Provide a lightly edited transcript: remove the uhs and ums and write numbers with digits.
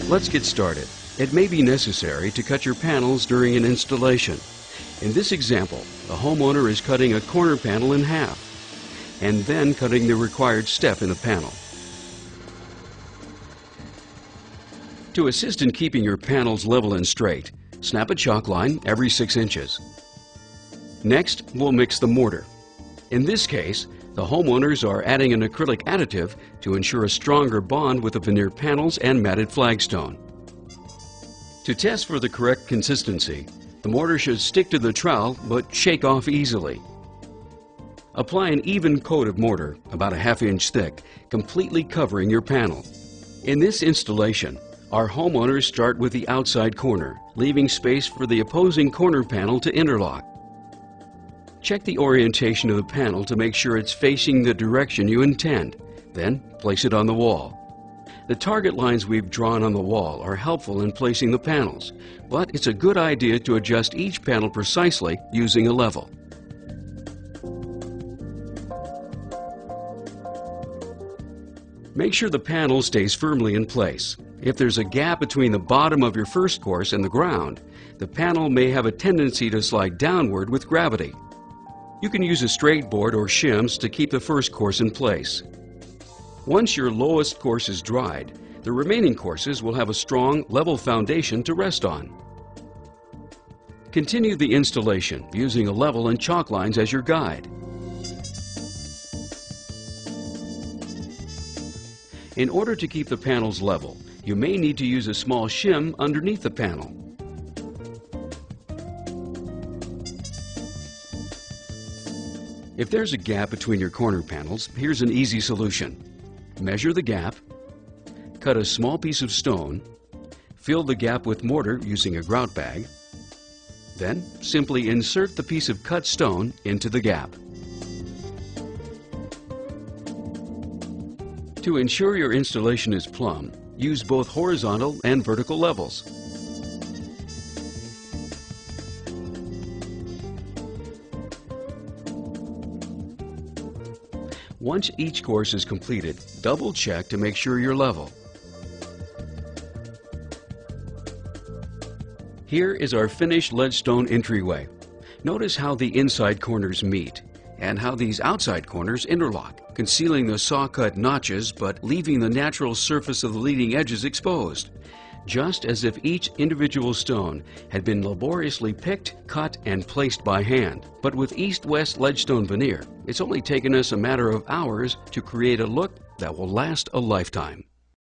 Let's get started. It may be necessary to cut your panels during an installation. In this example, the homeowner is cutting a corner panel in half and then cutting the required step in the panel. To assist in keeping your panels level and straight, snap a chalk line every 6 inches. Next, we'll mix the mortar. In this case, the homeowners are adding an acrylic additive to ensure a stronger bond with the veneer panels and matted flagstone. To test for the correct consistency, the mortar should stick to the trowel but shake off easily. Apply an even coat of mortar, about a ½ inch thick, completely covering your panel. In this installation, our homeowners start with the outside corner, leaving space for the opposing corner panel to interlock. Check the orientation of the panel to make sure it's facing the direction you intend. Then place it on the wall. The target lines we've drawn on the wall are helpful in placing the panels, but it's a good idea to adjust each panel precisely using a level. Make sure the panel stays firmly in place. If there's a gap between the bottom of your first course and the ground, the panel may have a tendency to slide downward with gravity. You can use a straight board or shims to keep the first course in place. Once your lowest course is dried, the remaining courses will have a strong, level foundation to rest on. Continue the installation using a level and chalk lines as your guide. In order to keep the panels level, you may need to use a small shim underneath the panel. If there's a gap between your corner panels, here's an easy solution. Measure the gap, cut a small piece of stone, fill the gap with mortar using a grout bag, then simply insert the piece of cut stone into the gap. To ensure your installation is plumb, use both horizontal and vertical levels. Once each course is completed, double check to make sure you're level. Here is our finished leadstone entryway. Notice how the inside corners meet and how these outside corners interlock, concealing the saw-cut notches but leaving the natural surface of the leading edges exposed, just as if each individual stone had been laboriously picked, cut, and placed by hand. But with east-west leadstone veneer, it's only taken us a matter of hours to create a look that will last a lifetime.